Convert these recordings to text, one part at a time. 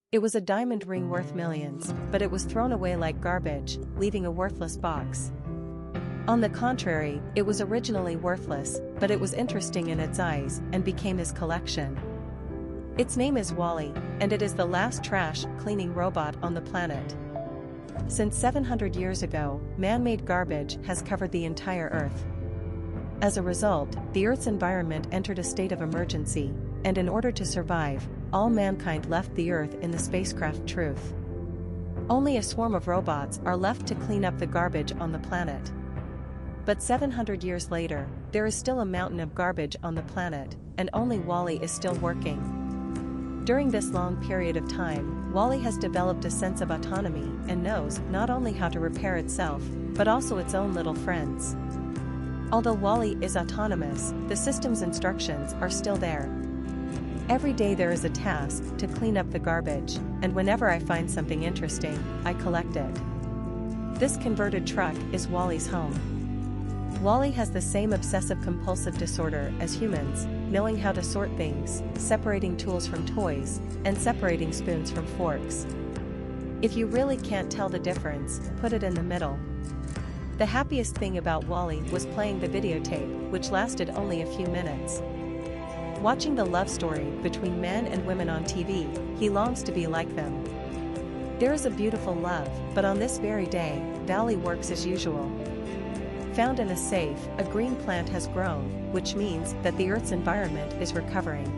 It was a diamond ring worth millions, but it was thrown away like garbage, leaving a worthless box. On the contrary, it was originally worthless, but it was interesting in its eyes and became his collection. Its name is WALL-E, and it is the last trash-cleaning robot on the planet. Since 700 years ago, man-made garbage has covered the entire Earth. As a result, the Earth's environment entered a state of emergency, and in order to survive, all mankind left the Earth in the spacecraft Truth. Only a swarm of robots are left to clean up the garbage on the planet. But 700 years later, there is still a mountain of garbage on the planet, and only WALL-E is still working. During this long period of time, WALL-E has developed a sense of autonomy and knows not only how to repair itself, but also its own little friends. Although WALL-E is autonomous, the system's instructions are still there. Every day there is a task to clean up the garbage, and whenever I find something interesting, I collect it. This converted truck is WALL-E's home. WALL-E has the same obsessive-compulsive disorder as humans, knowing how to sort things, separating tools from toys, and separating spoons from forks. If you really can't tell the difference, put it in the middle. The happiest thing about WALL-E was playing the videotape, which lasted only a few minutes. Watching the love story between men and women on TV, he longs to be like them. There is a beautiful love, but on this very day, WALL-E works as usual. Found in a safe, a green plant has grown, which means that the Earth's environment is recovering.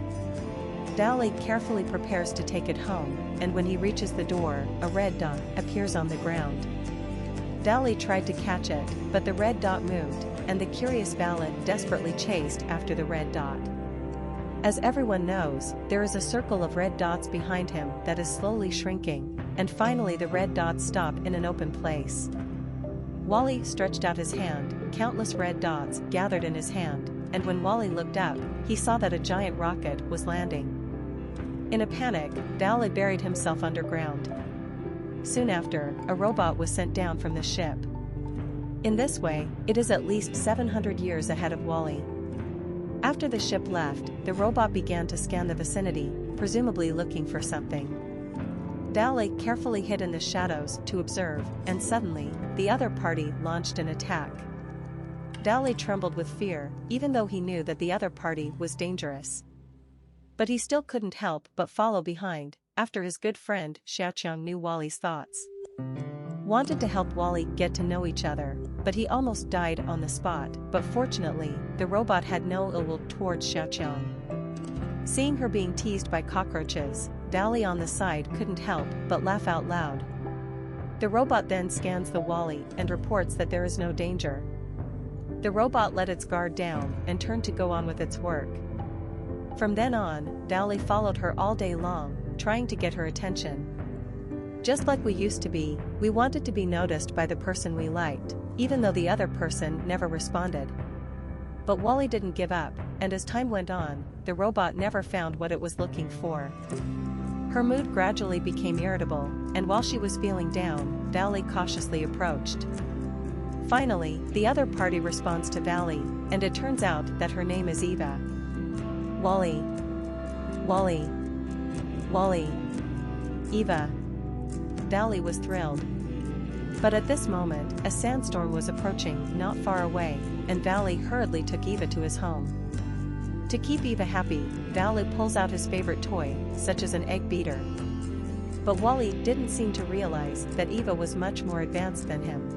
WALL-E carefully prepares to take it home, and when he reaches the door, a red dot appears on the ground. WALL-E tried to catch it, but the red dot moved, and the curious Willard desperately chased after the red dot. As everyone knows, there is a circle of red dots behind him that is slowly shrinking, and finally the red dots stop in an open place. WALL-E stretched out his hand, countless red dots gathered in his hand, and when WALL-E looked up, he saw that a giant rocket was landing. In a panic, WALL-E buried himself underground. Soon after, a robot was sent down from the ship. In this way, it is at least 700 years ahead of WALL-E. After the ship left, the robot began to scan the vicinity, presumably looking for something. WALL-E carefully hid in the shadows to observe, and suddenly, the other party launched an attack. WALL-E trembled with fear, even though he knew that the other party was dangerous. But he still couldn't help but follow behind, after his good friend Xiaoqiang knew WALL-E's thoughts. Wanted to help WALL-E get to know each other, but he almost died on the spot, but fortunately, the robot had no ill will towards Xiaoqiang. Seeing her being teased by cockroaches, WALL-E on the side couldn't help but laugh out loud. The robot then scans the WALL-E and reports that there is no danger. The robot let its guard down and turned to go on with its work. From then on, WALL-E followed her all day long, trying to get her attention. Just like we used to be, we wanted to be noticed by the person we liked, even though the other person never responded. But WALL-E didn't give up, and as time went on, the robot never found what it was looking for. Her mood gradually became irritable, and while she was feeling down, WALL-E cautiously approached. Finally, the other party responds to WALL-E, and it turns out that her name is Eva. WALL-E. WALL-E. WALL-E. Eva. WALL-E was thrilled. But at this moment, a sandstorm was approaching not far away, and WALL-E hurriedly took Eva to his home. To keep Eva happy, WALL-E pulls out his favorite toy, such as an egg beater. But WALL-E didn't seem to realize that Eva was much more advanced than him.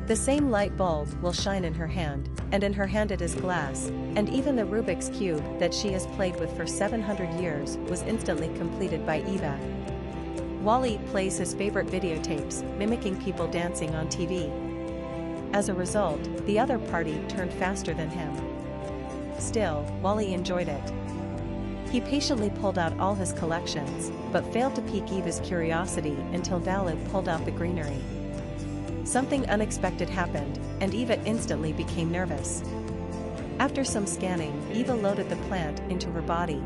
The same light bulb will shine in her hand, and in her hand it is glass, and even the Rubik's Cube that she has played with for 700 years was instantly completed by Eva. WALL-E plays his favorite videotapes, mimicking people dancing on TV. As a result, the other party turned faster than him. Still, WALL-E enjoyed it. He patiently pulled out all his collections, but failed to pique Eva's curiosity until WALL-E pulled out the greenery. Something unexpected happened, and Eva instantly became nervous. After some scanning, Eva loaded the plant into her body.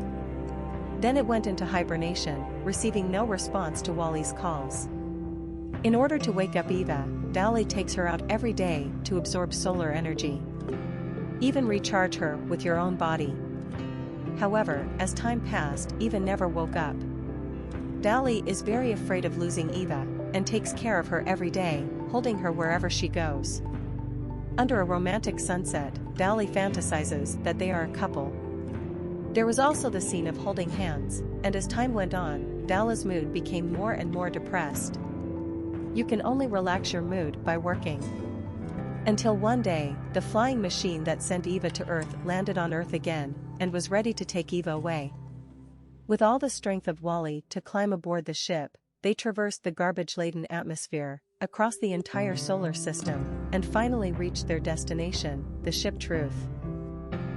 Then it went into hibernation, receiving no response to WALL-E's calls. In order to wake up Eva, WALL-E takes her out every day to absorb solar energy. Even recharge her with your own body. However, as time passed, Eva never woke up. Dali is very afraid of losing Eva, and takes care of her every day, holding her wherever she goes. Under a romantic sunset, Dali fantasizes that they are a couple. There was also the scene of holding hands, and as time went on, Dali's mood became more and more depressed. You can only relax your mood by working. Until one day, the flying machine that sent Eva to Earth landed on Earth again, and was ready to take Eva away. With all the strength of Wall-E to climb aboard the ship, they traversed the garbage-laden atmosphere, across the entire solar system, and finally reached their destination, the ship Truth.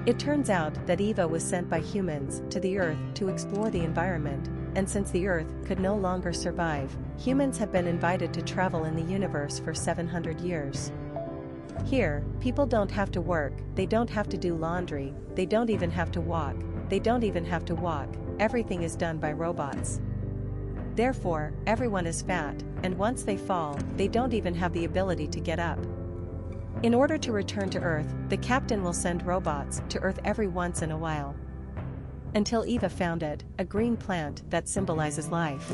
It turns out that Eva was sent by humans to the Earth to explore the environment, and since the Earth could no longer survive, humans have been invited to travel in the universe for 700 years. Here, people don't have to work, they don't have to do laundry, they don't even have to walk, everything is done by robots. Therefore, everyone is fat, and once they fall, they don't even have the ability to get up. In order to return to Earth, the captain will send robots to Earth every once in a while. Until Eva found it, a green plant that symbolizes life.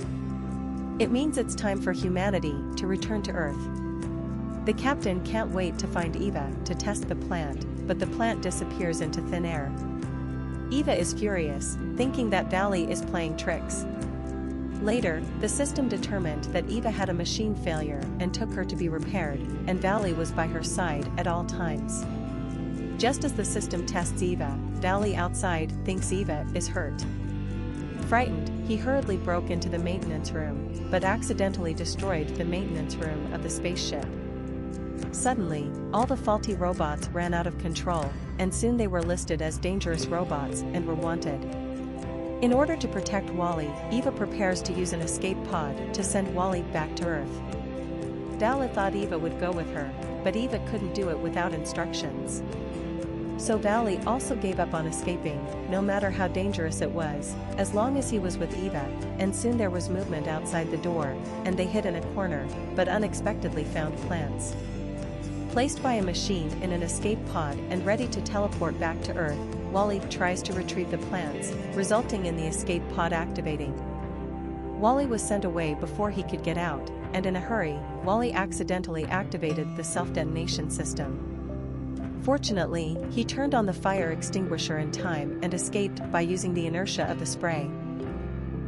It means it's time for humanity to return to Earth. The captain can't wait to find Eva to test the plant, but the plant disappears into thin air. Eva is furious, thinking that Dali is playing tricks. Later, the system determined that Eva had a machine failure and took her to be repaired, and Dali was by her side at all times. Just as the system tests Eva, Dali outside thinks Eva is hurt. Frightened, he hurriedly broke into the maintenance room, but accidentally destroyed the maintenance room of the spaceship. Suddenly, all the faulty robots ran out of control, and soon they were listed as dangerous robots and were wanted. In order to protect Wall-E, Eva prepares to use an escape pod to send Wall-E back to Earth. Dali thought Eva would go with her, but Eva couldn't do it without instructions. So Dali also gave up on escaping, no matter how dangerous it was, as long as he was with Eva, and soon there was movement outside the door, and they hid in a corner, but unexpectedly found plants. Placed by a machine in an escape pod and ready to teleport back to Earth, Wall-E tries to retrieve the plants, resulting in the escape pod activating. Wall-E was sent away before he could get out, and in a hurry, Wall-E accidentally activated the self-detonation system. Fortunately, he turned on the fire extinguisher in time and escaped by using the inertia of the spray.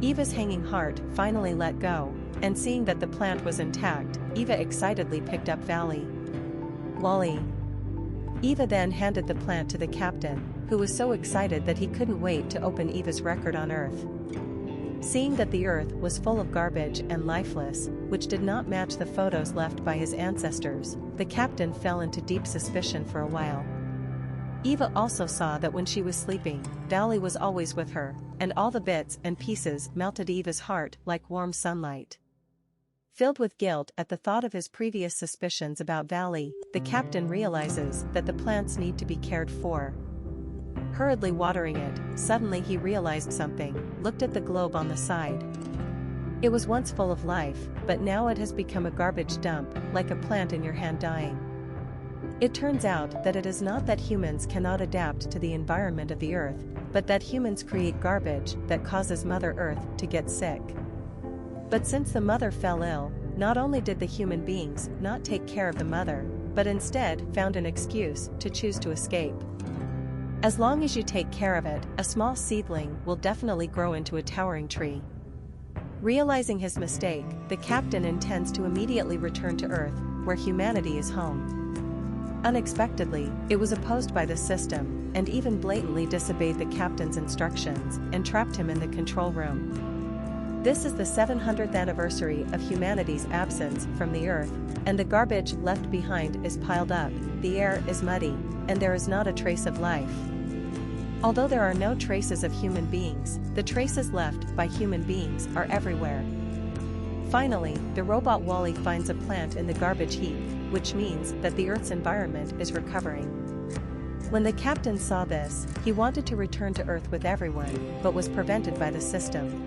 Eva's hanging heart finally let go, and seeing that the plant was intact, Eva excitedly picked up Wall-E. Eva then handed the plant to the captain, who was so excited that he couldn't wait to open Eva's record on Earth. Seeing that the Earth was full of garbage and lifeless, which did not match the photos left by his ancestors, the captain fell into deep suspicion for a while. Eva also saw that when she was sleeping, Dali was always with her, and all the bits and pieces melted Eva's heart like warm sunlight. Filled with guilt at the thought of his previous suspicions about Dali, the captain realizes that the plants need to be cared for. Hurriedly watering it, suddenly he realized something, looked at the globe on the side. It was once full of life, but now it has become a garbage dump, like a plant in your hand dying. It turns out that it is not that humans cannot adapt to the environment of the Earth, but that humans create garbage that causes Mother Earth to get sick. But since the mother fell ill, not only did the human beings not take care of the mother, but instead found an excuse to choose to escape. As long as you take care of it, a small seedling will definitely grow into a towering tree. Realizing his mistake, the captain intends to immediately return to Earth, where humanity is home. Unexpectedly, it was opposed by the system, and even blatantly disobeyed the captain's instructions, and trapped him in the control room. This is the 700th anniversary of humanity's absence from the Earth, and the garbage left behind is piled up, the air is muddy, and there is not a trace of life. Although there are no traces of human beings, the traces left by human beings are everywhere. Finally, the robot Wall-E finds a plant in the garbage heap, which means that the Earth's environment is recovering. When the captain saw this, he wanted to return to Earth with everyone, but was prevented by the system.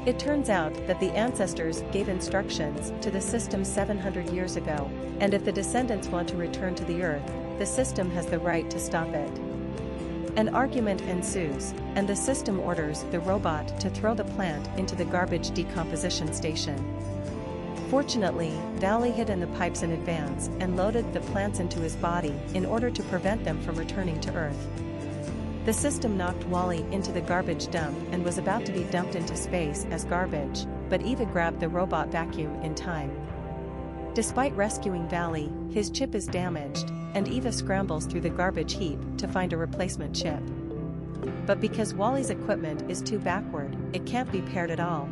It turns out that the ancestors gave instructions to the system 700 years ago, and if the descendants want to return to the Earth, the system has the right to stop it. An argument ensues, and the system orders the robot to throw the plant into the garbage decomposition station. Fortunately, Wally hid in the pipes in advance and loaded the plants into his body in order to prevent them from returning to Earth. The system knocked Wally into the garbage dump and was about to be dumped into space as garbage, but Eva grabbed the robot vacuum in time. Despite rescuing Wally, his chip is damaged, and Eva scrambles through the garbage heap to find a replacement chip. But because Wally's equipment is too backward, it can't be paired at all.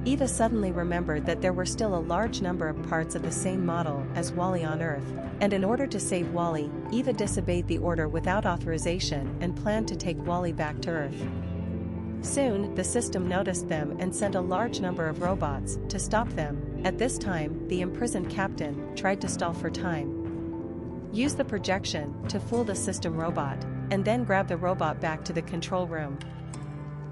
Eva suddenly remembered that there were still a large number of parts of the same model as Wally on Earth, and in order to save Wally, Eva disobeyed the order without authorization and planned to take Wally back to Earth. Soon, the system noticed them and sent a large number of robots to stop them. At this time, the imprisoned captain tried to stall for time. Use the projection to fool the system robot, and then grab the robot back to the control room.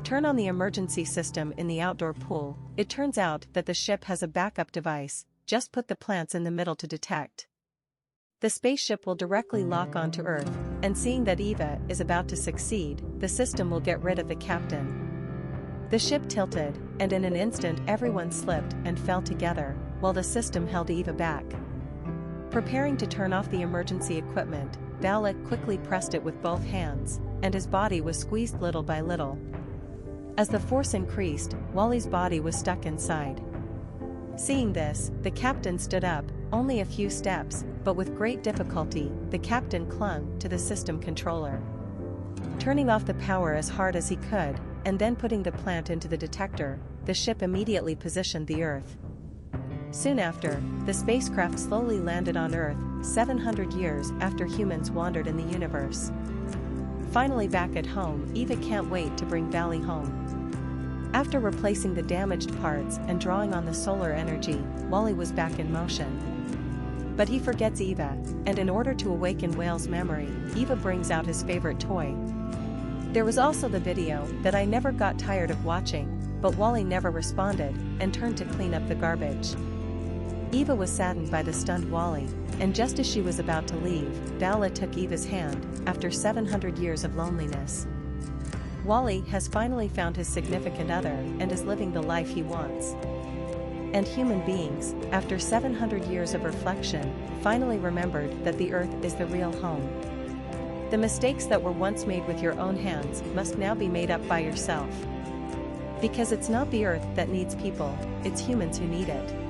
Turn on the emergency system in the outdoor pool. It turns out that the ship has a backup device. Just put the plants in the middle to detect. The spaceship will directly lock onto Earth, and seeing that Eva is about to succeed, the system will get rid of the captain. The ship tilted, and in an instant everyone slipped and fell together, while the system held Eva back. Preparing to turn off the emergency equipment, Wally quickly pressed it with both hands, and his body was squeezed little by little. As the force increased, Wally's body was stuck inside. Seeing this, the captain stood up, only a few steps, but with great difficulty, the captain clung to the system controller. Turning off the power as hard as he could, and then putting the plant into the detector, the ship immediately positioned the Earth. Soon after, the spacecraft slowly landed on Earth, 700 years after humans wandered in the universe. Finally back at home, Eva can't wait to bring Wally home. After replacing the damaged parts and drawing on the solar energy, Wally was back in motion. But he forgets Eva, and in order to awaken Whale's memory, Eva brings out his favorite toy. There was also the video that I never got tired of watching, but Wally never responded and turned to clean up the garbage. Eva was saddened by the stunned Wally, and just as she was about to leave, Wally took Eva's hand, after 700 years of loneliness. Wally has finally found his significant other and is living the life he wants. And human beings, after 700 years of reflection, finally remembered that the Earth is the real home. The mistakes that were once made with your own hands must now be made up by yourself. Because it's not the Earth that needs people, it's humans who need it.